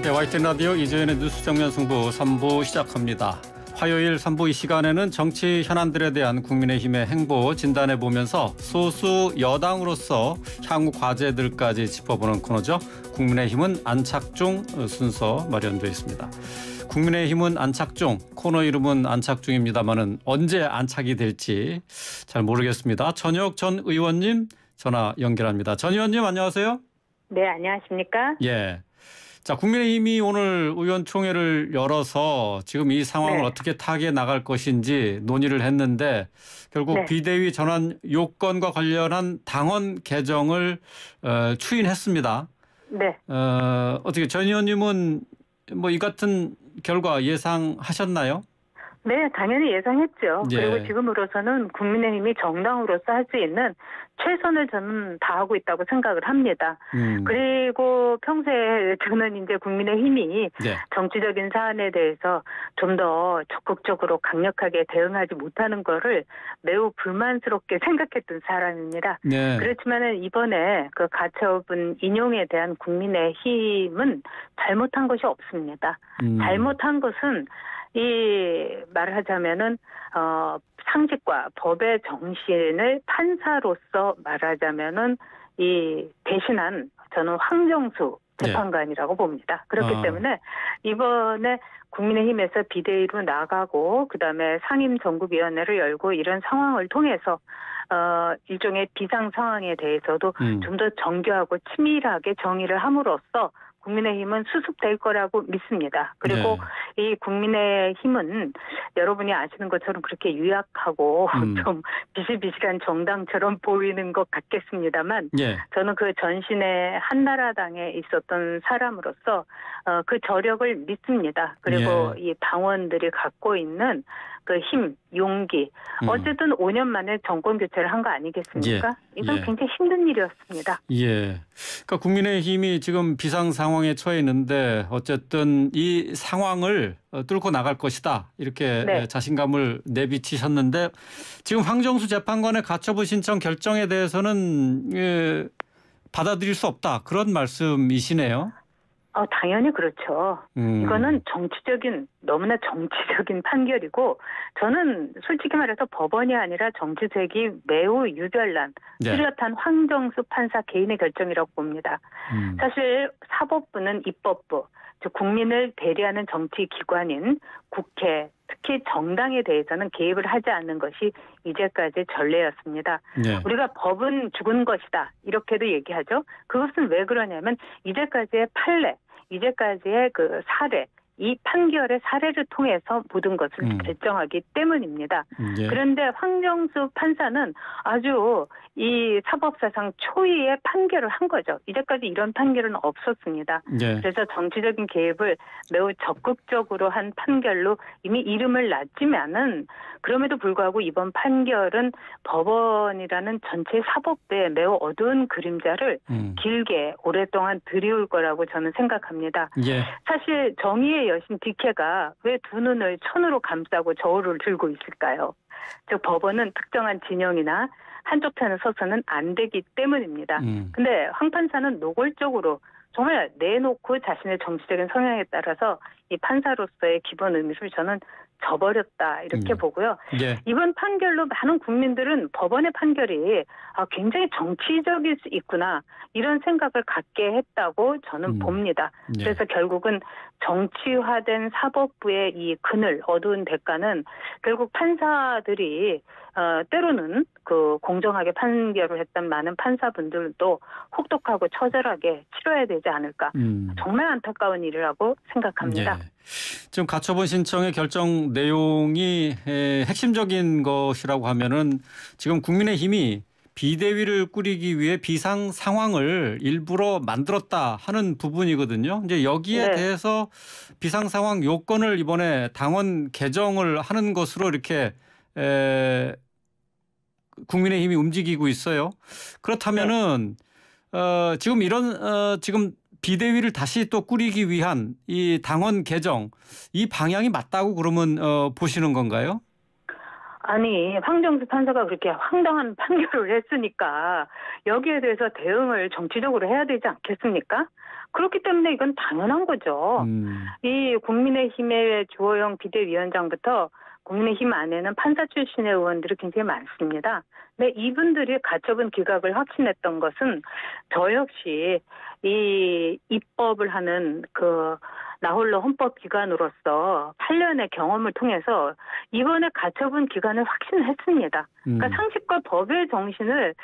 네, YTN 라디오 이재현의 뉴스 정면 승부 3부 시작합니다. 화요일 3부 이 시간에는 정치 현안들에 대한 국민의힘의 행보 진단해보면서 소수 여당으로서 향후 과제들까지 짚어보는 코너죠. 국민의힘은 안착중 순서 마련되어 있습니다. 국민의힘은 안착중, 코너 이름은 안착중입니다마는 언제 안착이 될지 잘 모르겠습니다. 전혁 전 의원님 전화 연결합니다. 전 의원님 안녕하세요. 네, 안녕하십니까? 예. 자, 국민의힘이 오늘 의원총회를 열어서 지금 이 상황을 네. 어떻게 타개해 나갈 것인지 논의를 했는데 결국 네. 비대위 전환 요건과 관련한 당원 개정을 추인했습니다. 네. 어떻게 전 의원님은 뭐 이 같은 결과 예상하셨나요? 네, 당연히 예상했죠. 예. 그리고 지금으로서는 국민의힘이 정당으로서 할 수 있는 최선을 저는 다하고 있다고 생각을 합니다. 그리고 평소에 저는 이제 국민의힘이 네. 정치적인 사안에 대해서 좀 더 적극적으로 강력하게 대응하지 못하는 거를 매우 불만스럽게 생각했던 사람입니다. 네. 그렇지만은 이번에 그 가처분 인용에 대한 국민의힘은 잘못한 것이 없습니다. 잘못한 것은 이 말을 하자면은 상식과 법의 정신을 판사로서 말하자면은 이 대신한 저는 황정수 재판관이라고 봅니다. 그렇기 때문에 이번에 국민의힘에서 비대위로 나가고 그다음에 상임정국위원회를 열고 이런 상황을 통해서 일종의 비상 상황에 대해서도 좀 더 정교하고 치밀하게 정의를 함으로써 국민의힘은 수습될 거라고 믿습니다. 그리고 이 국민의힘은 여러분이 아시는 것처럼 그렇게 유약하고 좀 비실비실한 정당처럼 보이는 것 같겠습니다만 저는 그 전신에 한나라당에 있었던 사람으로서 그 저력을 믿습니다. 그리고 이 당원들이 갖고 있는 그 힘, 용기. 어쨌든 5년 만에 정권 교체를 한 거 아니겠습니까? 이건 굉장히 힘든 일이었습니다. 예. 그러니까 국민의힘이 지금 비상 상황에 처해 있는데 어쨌든 이 상황을 뚫고 나갈 것이다. 이렇게 자신감을 내비치셨는데 지금 황정수 재판관의 가처분 신청 결정에 대해서는 받아들일 수 없다. 그런 말씀이시네요. 당연히 그렇죠. 이거는 너무나 정치적인 판결이고 저는 솔직히 말해서 법원이 아니라 정치색이 매우 유별난 뚜렷한 황정수 판사 개인의 결정이라고 봅니다. 사실 사법부는 입법부, 즉 국민을 대리하는 정치 기관인 국회, 특히 정당에 대해서는 개입을 하지 않는 것이 이제까지 전례였습니다. 우리가 법은 죽은 것이다 이렇게도 얘기하죠. 그것은 왜 그러냐면 이제까지의 판례, 이제까지의 그 사례, 이 판결의 사례를 통해서 모든 것을 결정하기 때문입니다. 그런데 황정수 판사는 아주 이 사법사상 초유의 판결을 한 거죠. 이제까지 이런 판결은 없었습니다. 그래서 정치적인 개입을 매우 적극적으로 한 판결로 이미 이름을 놨지만은 그럼에도 불구하고 이번 판결은 법원이라는 전체 사법부의 매우 어두운 그림자를 길게 오랫동안 드리울 거라고 저는 생각합니다. 사실 정의의 여신 딕케가 왜 두 눈을 천으로 감싸고 저울을 들고 있을까요? 즉 법원은 특정한 진영이나 한쪽 편에 서서는 안 되기 때문입니다. 근데 황 판사는 노골적으로 정말 내놓고 자신의 정치적인 성향에 따라서 이 판사로서의 기본 의미를 저는 저버렸다 이렇게 보고요. 이번 판결로 많은 국민들은 법원의 판결이 굉장히 정치적일 수 있구나 이런 생각을 갖게 했다고 저는 봅니다. 그래서 결국은 정치화된 사법부의 이 그늘 어두운 대가는 결국 판사들이 때로는 그 공정하게 판결을 했던 많은 판사분들도 혹독하고 처절하게 치러야 되지 않을까. 정말 안타까운 일이라고 생각합니다. 지금 가처분 신청의 결정 내용이 핵심적인 것이라고 하면은 지금 국민의힘이 비대위를 꾸리기 위해 비상 상황을 일부러 만들었다 하는 부분이거든요. 이제 여기에 대해서 비상 상황 요건을 이번에 당원 개정을 하는 것으로 이렇게 국민의힘이 움직이고 있어요. 그렇다면은 지금 이런 지금 비대위를 다시 또 꾸리기 위한 이 당원 개정 이 방향이 맞다고 그러면 보시는 건가요? 아니 황정수 판사가 그렇게 황당한 판결을 했으니까 여기에 대해서 대응을 정치적으로 해야 되지 않겠습니까? 그렇기 때문에 이건 당연한 거죠. 이 국민의힘의 주호영 비대위원장부터 국민의힘 안에는 판사 출신의 의원들이 굉장히 많습니다. 근데 이분들이 가처분 기각을 확신했던 것은 저 역시 이 입법을 하는 나홀로 헌법기관으로서 8년의 경험을 통해서 이번에 가처분 기간을 확신했습니다. 그러니까 상식과 법의 정신을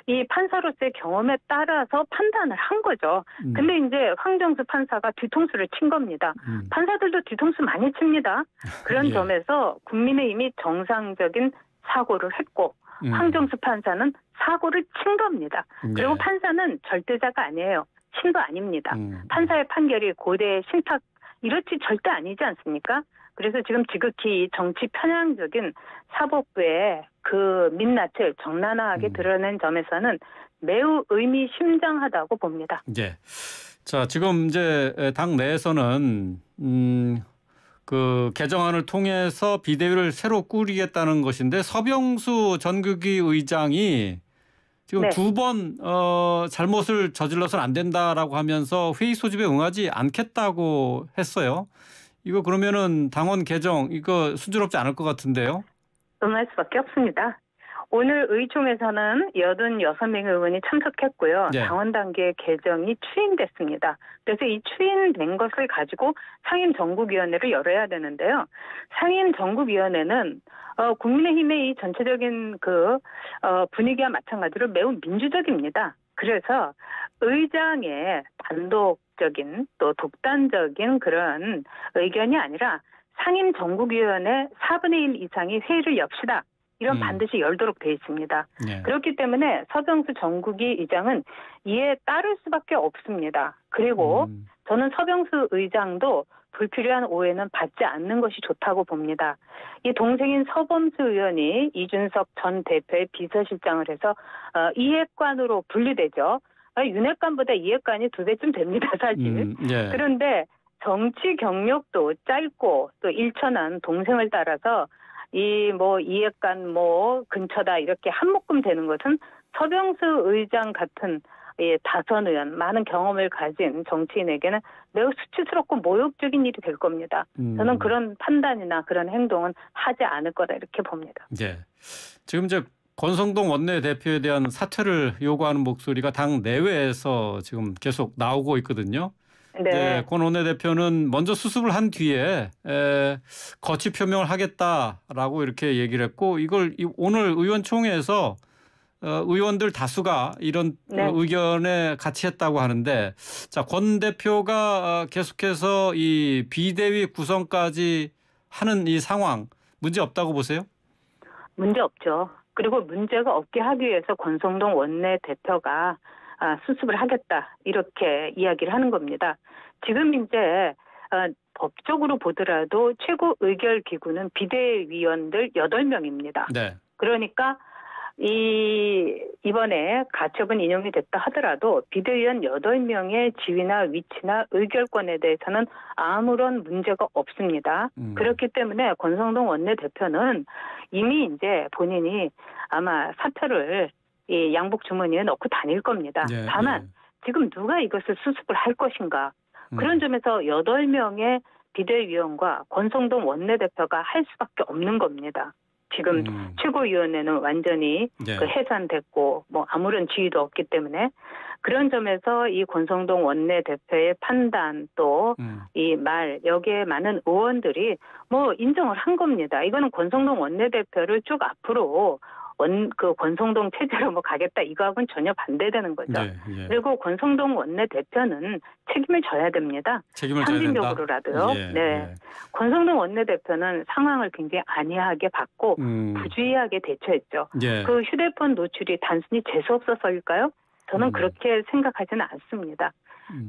이 판사로서의 경험에 따라서 판단을 한 거죠. 근데 이제 황정수 판사가 뒤통수를 친 겁니다. 판사들도 뒤통수 많이 칩니다. 그런 예. 점에서 국민의힘이 정상적인 사고를 했고 황정수 판사는 사고를 친 겁니다. 그리고 네. 판사는 절대자가 아니에요. 신도 아닙니다. 판사의 판결이 고대의 신탁 이렇지 절대 아니지 않습니까? 그래서 지금 지극히 정치 편향적인 사법부의 그 민낯을 적나라하게 드러낸 점에서는 매우 의미심장하다고 봅니다. 예. 자, 지금 이제 당 내에서는 그 개정안을 통해서 비대위를 새로 꾸리겠다는 것인데 서병수 전국위 의장이 지금 네. 2번 잘못을 저질러서는 안 된다라고 하면서 회의 소집에 응하지 않겠다고 했어요. 이거 그러면은 당원 개정 이거 순조롭지 않을 것 같은데요. 응할 수밖에 없습니다. 오늘 의총에서는 86명의 의원이 참석했고요. 네. 당원 단계 개정이 추인됐습니다. 그래서 이 추인된 것을 가지고 상임정국위원회를 열어야 되는데요. 상임정국위원회는 국민의힘의 이 전체적인 분위기와 마찬가지로 매우 민주적입니다. 그래서 의장의 단독적인 또 독단적인 그런 의견이 아니라 상임정국위원회 4분의 1 이상이 회의를 엽시다. 이런 반드시 열도록 돼 있습니다. 네. 그렇기 때문에 서병수 전국위 의장은 이에 따를 수밖에 없습니다. 그리고 저는 서병수 의장도 불필요한 오해는 받지 않는 것이 좋다고 봅니다. 이 동생인 서범수 의원이 이준석 전 대표의 비서실장을 해서 이핵관으로 분리되죠. 윤핵관보다 이핵관이 2배쯤 됩니다, 사실. 예. 그런데 정치 경력도 짧고 또 일천한 동생을 따라서 이핵관 근처다 이렇게 한묶음 되는 것은 서병수 의장 같은 다선 의원, 많은 경험을 가진 정치인에게는 매우 수치스럽고 모욕적인 일이 될 겁니다. 저는 그런 판단이나 그런 행동은 하지 않을 거다 이렇게 봅니다. 예. 지금 이제 권성동 원내대표에 대한 사퇴를 요구하는 목소리가 당 내외에서 지금 계속 나오고 있거든요. 네. 권 원내대표는 먼저 수습을 한 뒤에 거취 표명을 하겠다라고 이렇게 얘기를 했고 이걸 오늘 의원총회에서 의원들 다수가 이런 네. 의견에 같이 했다고 하는데 자, 권 대표가 계속해서 이 비대위 구성까지 하는 이 상황 문제 없다고 보세요? 문제 없죠. 그리고 문제가 없게 하기 위해서 권성동 원내대표가 수습을 하겠다 이렇게 이야기를 하는 겁니다. 지금 이제 법적으로 보더라도 최고 의결 기구는 비대위원들 8명입니다. 네. 그러니까 이번에 가처분 인용이 됐다 하더라도 비대위원 8명의 지위나 위치나 의결권에 대해서는 아무런 문제가 없습니다. 그렇기 때문에 권성동 원내대표는 이미 이제 본인이 아마 사표를 이 양복 주머니에 넣고 다닐 겁니다. 예, 다만 지금 누가 이것을 수습을 할 것인가. 그런 점에서 8명의 비대위원과 권성동 원내대표가 할 수밖에 없는 겁니다. 지금 최고위원회는 완전히 해산됐고 아무런 지위도 없기 때문에 그런 점에서 이 권성동 원내대표의 판단 또 이 말 여기에 많은 의원들이 인정을 한 겁니다. 이거는 권성동 원내대표를 쭉 앞으로 권성동 체제로 가겠다 이거하고는 전혀 반대되는 거죠. 그리고 권성동 원내대표는 책임을 져야 됩니다. 책임을 져야 된다. 상징적으로라도요. 권성동 원내대표는 상황을 굉장히 안이하게 봤고 부주의하게 대처했죠. 그 휴대폰 노출이 단순히 재수없어서일까요? 저는 그렇게 생각하지는 않습니다.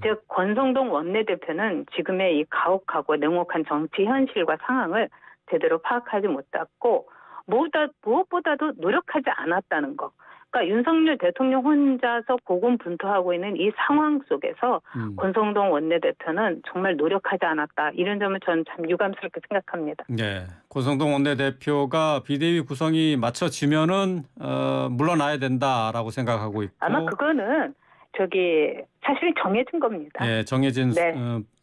즉 권성동 원내대표는 지금의 이 가혹하고 냉혹한 정치 현실과 상황을 제대로 파악하지 못했고 무엇보다도 노력하지 않았다는 거. 그러니까 윤석열 대통령 혼자서 고군분투하고 있는 이 상황 속에서 권성동 원내대표는 정말 노력하지 않았다. 이런 점을 저는 참 유감스럽게 생각합니다. 네, 권성동 원내대표가 비대위 구성이 맞춰지면은 물러나야 된다라고 생각하고 있고 아마 그거는 사실 정해진 겁니다. 네, 정해진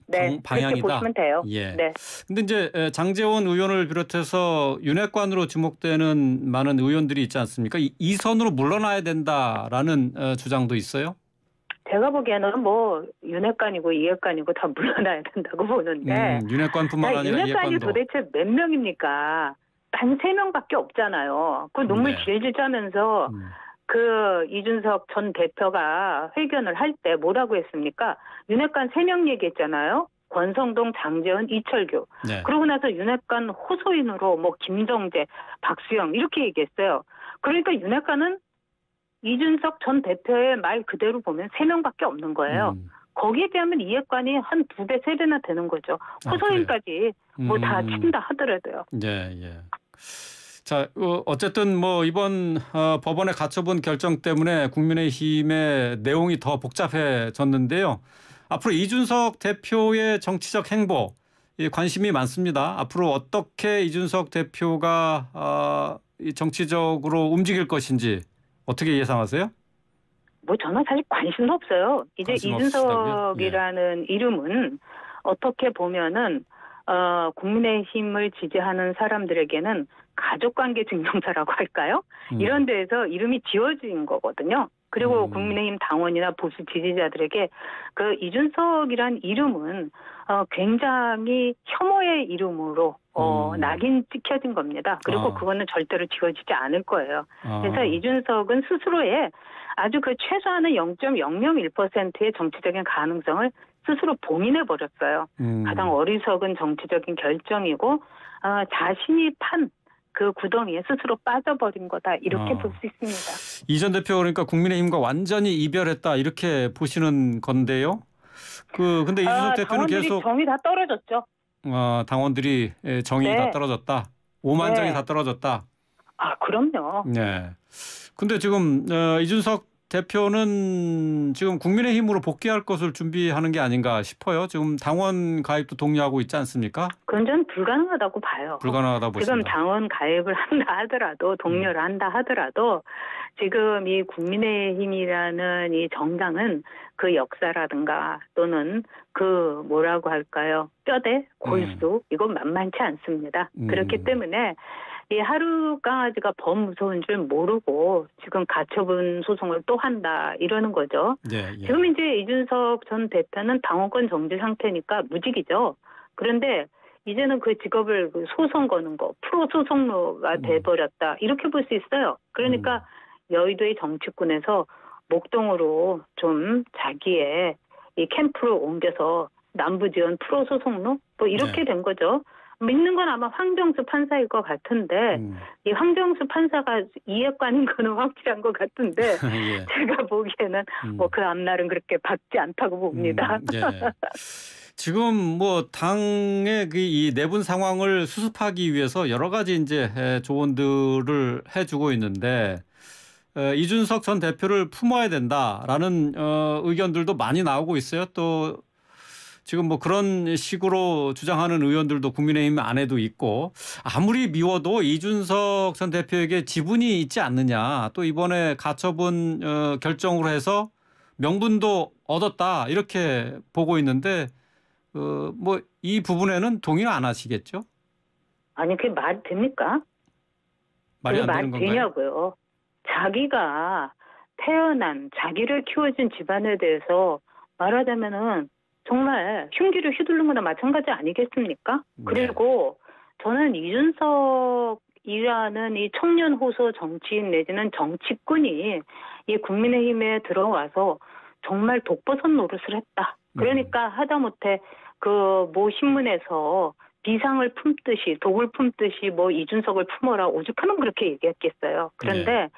네, 방향이다. 그렇게 보시면 돼요. 예. 네. 근데 이제 장제원 의원을 비롯해서 윤핵관으로 지목되는 많은 의원들이 있지 않습니까? 이 선으로 물러나야 된다라는 주장도 있어요? 제가 보기에는 뭐 윤핵관이고 이핵관이고 다 물러나야 된다고 보는데 윤핵관뿐만 아니라 윤핵관이 이핵관도. 도대체 몇 명입니까? 단 3명밖에 없잖아요. 그 눈물 네. 질질 짜면서 그 이준석 전 대표가 회견을 할 때 뭐라고 했습니까? 윤핵관 3명 얘기했잖아요. 권성동, 장제원, 이철규. 네. 그러고 나서 윤핵관 호소인으로 뭐 김정재, 박수영 이렇게 얘기했어요. 그러니까 윤핵관은 이준석 전 대표의 말 그대로 보면 3명밖에 없는 거예요. 거기에 비하면 이핵관이 한 2배, 3배나 되는 거죠. 호소인까지 뭐 다 친다 하더라도요. 예, 예. 자, 어쨌든 뭐 이번 법원의 가처분 결정 때문에 국민의힘의 내용이 더 복잡해졌는데요. 앞으로 이준석 대표의 정치적 행보 관심이 많습니다. 앞으로 어떻게 이준석 대표가 정치적으로 움직일 것인지 어떻게 예상하세요? 뭐 저는 사실 관심도 없어요. 이제 이준석이라는 이름은 어떻게 보면은 국민의힘을 지지하는 사람들에게는 가족관계 증명서라고 할까요? 이런 데에서 이름이 지워진 거거든요. 그리고 국민의힘 당원이나 보수 지지자들에게 그 이준석이란 이름은 굉장히 혐오의 이름으로 낙인 찍혀진 겁니다. 그리고 그거는 절대로 지워지지 않을 거예요. 그래서 이준석은 스스로의 아주 그 최소한의 0.001%의 정치적인 가능성을 스스로 봉인해버렸어요. 가장 어리석은 정치적인 결정이고 자신이 판 그 구덩이에 스스로 빠져버린 거다. 이렇게 볼 수 있습니다. 이 전 대표 그러니까 국민의힘과 완전히 이별했다 이렇게 보시는 건데요. 근데 이준석 대표는 계속 정이 다 떨어졌죠. 당원들이 정이 다 떨어졌다. 오만정이 다 떨어졌다. 그럼요. 네. 근데 지금 이준석 대표는 지금 국민의힘으로 복귀할 것을 준비하는 게 아닌가 싶어요. 지금 당원 가입도 독려하고 있지 않습니까? 그건 전 불가능하다고 봐요. 불가능하다 보십니다. 지금 당원 가입을 한다 하더라도 독려를 한다 하더라도 지금 이 국민의힘이라는 이 정당은 그 역사라든가 또는 그 뭐라고 할까요? 뼈대, 골수 이건 만만치 않습니다. 그렇기 때문에 이 하루 강아지가 범 무서운 줄 모르고 지금 가처분 소송을 또 한다 이러는 거죠. 예. 지금 이제 이준석 전 대표는 당원권 정지 상태니까 무직이죠. 그런데 이제는 그 직업을 소송 거는 거 프로 소송로가 돼버렸다 이렇게 볼 수 있어요. 그러니까 여의도의 정치권에서 목동으로 좀 자기의 이 캠프를 옮겨서 남부지원 프로 소송로 뭐 이렇게 된 거죠. 믿는 건 아마 황정수 판사일 것 같은데 이 황정수 판사가 이핵관인 거는 확실한 것 같은데 예. 제가 보기에는 뭐 그 앞날은 그렇게 밝지 않다고 봅니다. 예. 지금 뭐 당의 이 내분 상황을 수습하기 위해서 여러 가지 이제 조언들을 해주고 있는데 이준석 전 대표를 품어야 된다라는 의견들도 많이 나오고 있어요. 또 지금 뭐 그런 식으로 주장하는 의원들도 국민의힘 안에도 있고 아무리 미워도 이준석 전 대표에게 지분이 있지 않느냐. 또 이번에 가처분 결정으로 해서 명분도 얻었다 이렇게 보고 있는데 뭐 이 부분에는 동의는 안 하시겠죠? 아니 그게 말이 됩니까? 말이 안 되는 건가요? 되냐고요. 자기가 태어난 자기를 키워준 집안에 대해서 말하자면은 정말 흉기를 휘두른 거나 마찬가지 아니겠습니까? 그리고 저는 이준석이라는 이 청년 호소 정치인 내지는 정치꾼이 이 국민의힘에 들어와서 정말 독버섯 노릇을 했다. 그러니까 하다못해 그 모 신문에서 비상을 품듯이 독을 품듯이 뭐 이준석을 품어라 오죽하면 그렇게 얘기했겠어요. 그런데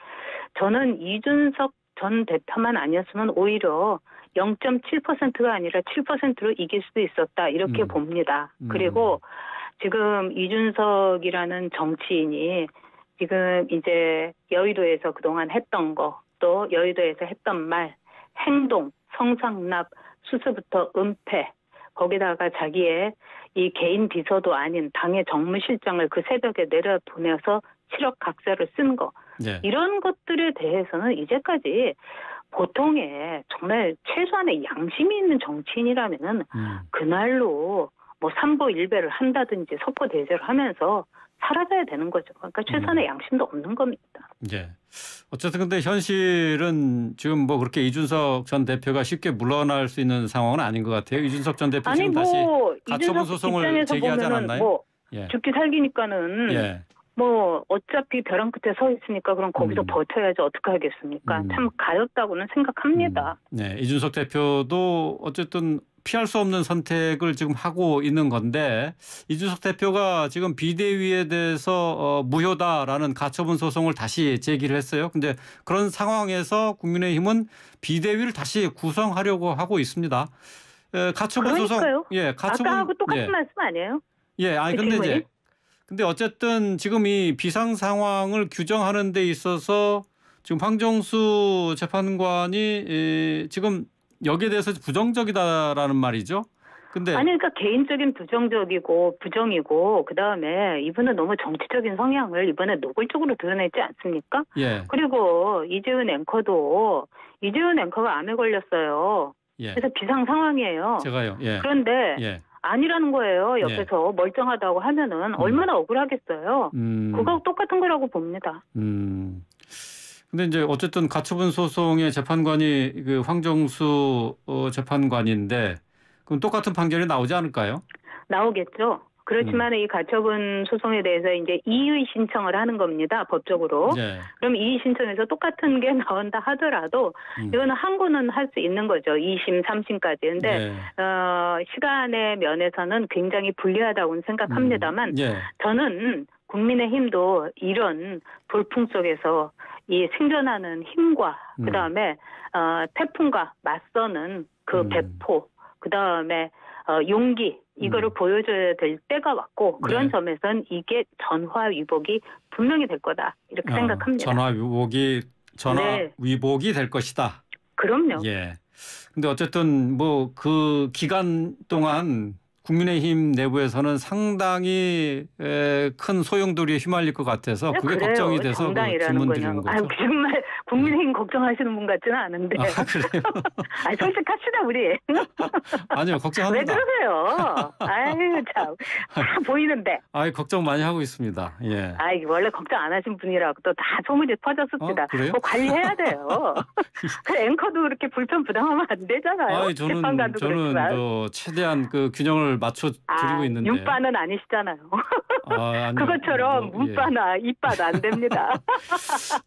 저는 이준석 전 대표만 아니었으면 오히려 0.7%가 아니라 7%로 이길 수도 있었다 이렇게 봅니다. 그리고 지금 이준석이라는 정치인이 지금 이제 여의도에서 그동안 했던 거 또 여의도에서 했던 말, 행동, 성상납, 수수부터 은폐 거기다가 자기의 이 개인 비서도 아닌 당의 정무실장을 그 새벽에 내려보내서 7억 각서를 쓴 거 이런 것들에 대해서는 이제까지 보통의 정말 최소한의 양심이 있는 정치인이라면은 그날로 뭐 삼보일배를 한다든지 석고대죄를 하면서 사라져야 되는 거죠. 그러니까 최소한의 양심도 없는 겁니다. 예. 어쨌든 근데 현실은 지금 뭐 그렇게 이준석 전 대표가 쉽게 물러날 수 있는 상황은 아닌 것 같아요. 이준석 전 대표 지금 다시 가처분 소송을 제기하지 않았나요? 뭐 죽기 살기니까는 예. 뭐 어차피 벼랑 끝에 서 있으니까 그럼 거기서 버텨야지 어떻게 하겠습니까? 참 가엽다고는 생각합니다. 네, 이준석 대표도 어쨌든 피할 수 없는 선택을 지금 하고 있는 건데 이준석 대표가 지금 비대위에 대해서 무효다라는 가처분 소송을 다시 제기를 했어요. 근데 그런 상황에서 국민의힘은 비대위를 다시 구성하려고 하고 있습니다. 가처분 그러니까요. 소송, 예, 가처분 아까하고 똑같은 말씀 아니에요? 예, 아니 근데 어쨌든 지금 이 비상 상황을 규정하는 데 있어서 지금 황정수 재판관이 지금 여기에 대해서 부정적이다라는 말이죠. 근데 아니 그러니까 개인적인 부정적이고 부정이고 그다음에 이분은 너무 정치적인 성향을 이번에 노골적으로 드러냈지 않습니까? 예. 그리고 이재훈 앵커가 암에 걸렸어요. 예. 그래서 비상 상황이에요. 제가요. 예. 그런데 예. 아니라는 거예요. 옆에서 멀쩡하다고 하면은 얼마나 억울하겠어요. 그거 똑같은 거라고 봅니다. 근데 이제 어쨌든 가처분 소송의 재판관이 그 황정수 재판관인데 그럼 똑같은 판결이 나오지 않을까요? 나오겠죠. 그렇지만 이 가처분 소송에 대해서 이제 이의 신청을 하는 겁니다. 법적으로. 네. 그럼 이의 신청에서 똑같은 게 나온다 하더라도 이거는 항고는 할 수 있는 거죠. 2심, 3심까지. 근데 네. 시간의 면에서는 굉장히 불리하다고는 생각합니다만 저는 국민의힘도 이런 돌풍 속에서 이 생존하는 힘과 그다음에 태풍과 맞서는 그 배포 그다음에 용기 이거를 보여줘야 될 때가 왔고 그런 점에서는 이게 전화위복이 분명히 될 거다 이렇게 생각합니다. 전화위복이 될 것이다. 그럼요. 예. 근데 어쨌든 뭐 그 기간 동안 국민의힘 내부에서는 상당히 큰 소용돌이에 휘말릴 것 같아서 그게 그래요. 걱정이 돼서 질문 드리는 거죠. 아유, 정말 국민의힘 걱정하시는 분 같지는 않은데. 그래요? 솔직합시다 우리. 아니요. 걱정합니다. 왜 그러세요? 아유 참. 다 보이는데. 걱정 많이 하고 있습니다. 예. 원래 걱정 안 하신 분이라고 또 다 소문이 퍼졌습니다. 그래요? 뭐 관리해야 돼요. 그 앵커도 그렇게 불편부당하면 안 되잖아요. 저는 최대한 그 균형을 맞춰 드리고 있는데. 윤빠는 아니시잖아요. 그것처럼 문빠나 이빠도 안 됩니다.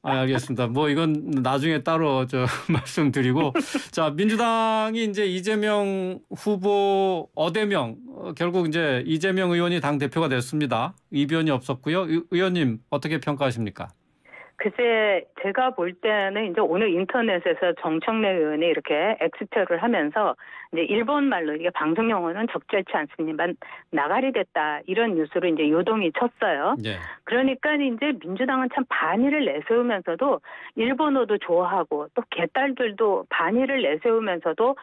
알겠습니다. 뭐 이건 나중에 따로 말씀드리고 자 민주당이 이제 이재명 후보 어대명 결국 이제 이재명 의원이 당 대표가 됐습니다. 이변이 없었고요. 의원님 어떻게 평가하십니까? 글쎄 제가 볼 때는 이제 오늘 인터넷에서 정청래 의원이 이렇게 엑스표를 하면서 이제 일본 말로 이게 방송 용어는 적절치 않습니다만 나가리 됐다 이런 뉴스로 이제 요동이 쳤어요. 예. 그러니까 이제 민주당은 참 반의를 내세우면서도 일본어도 좋아하고 또 개딸들도 반의를 내세우면서도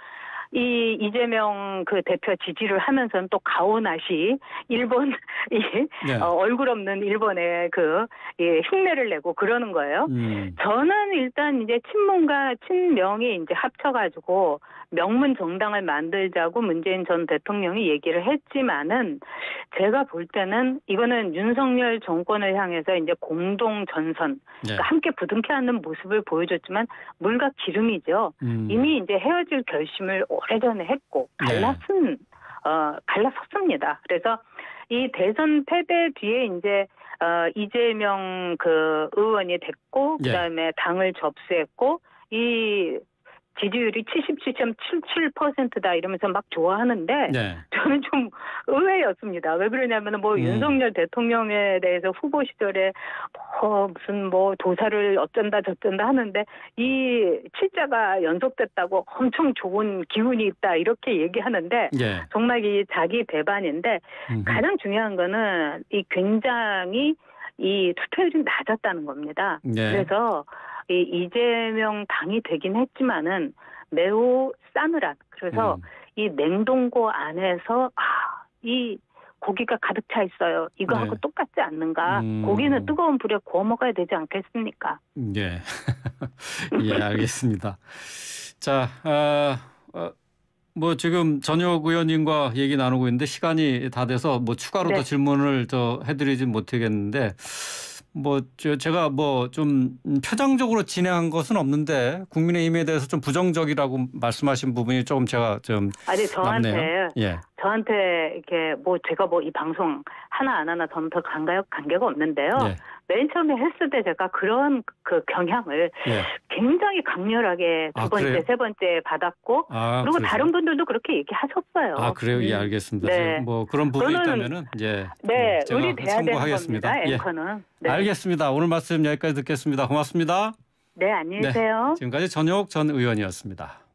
이 이재명 그 대표 지지를 하면서는 또 가오나시 일본 얼굴 없는 일본의 흉내를 내고 그러는 거예요. 저는 일단 이제 친문과 친명이 이제 합쳐가지고 명문 정당을 만들자고 문재인 전 대통령이 얘기를 했지만은 제가 볼 때는 이거는 윤석열 정권을 향해서 이제 공동 전선 그러니까 함께 부둥켜 안는 모습을 보여줬지만 물과 기름이죠. 이미 이제 헤어질 결심을 오래전에 했고 갈라섰습니다. 그래서 이 대선 패배 뒤에 이제 이재명 의원이 됐고 그다음에 당을 접수했고 이 지지율이 77.77%다 이러면서 막 좋아하는데 저는 좀 의외였습니다. 왜 그러냐면은 윤석열 대통령에 대해서 후보 시절에 무슨 도사를 어쩐다 저쩐다 하는데 이 칠자가 연속됐다고 엄청 좋은 기운이 있다 이렇게 얘기하는데 정말 이 자기 배반인데 가장 중요한 거는 이 굉장히 이 투표율이 낮았다는 겁니다. 그래서 이 이재명 당이 되긴 했지만은 매우 싸늘한 그래서 이 냉동고 안에서 이 고기가 가득 차 있어요. 이거하고 네. 똑같지 않는가? 고기는 뜨거운 불에 구워 먹어야 되지 않겠습니까? 예. 예, 알겠습니다. 자, 뭐 지금 전혁 의원님과 얘기 나누고 있는데 시간이 다 돼서 뭐 추가로 더 질문을 해드리지 못하겠는데 뭐 제가 뭐 좀 표정적으로 진행한 것은 없는데 국민의힘에 대해서 좀 부정적이라고 말씀하신 부분이 조금 제가 좀 아니 저한테 남네요. 예. 저한테 이렇게 뭐 제가 뭐 이 방송 하나 안 하나 저는 더 관계가 없는데요. 예. 맨 처음에 했을 때 제가 그런 그 경향을 굉장히 강렬하게 두 번째, 그래요? 세 번째 받았고 그리고 그러세요? 다른 분들도 그렇게 얘기하셨어요. 그래요? 예, 알겠습니다. 네. 뭐 그런 부분이 있다면은 제가 의리돼야 되는 참고하겠습니다. 겁니다. 예. 앵커는. 네. 알겠습니다. 오늘 말씀 여기까지 듣겠습니다. 고맙습니다. 네, 안녕히 계세요. 지금까지 전혁 전 의원이었습니다.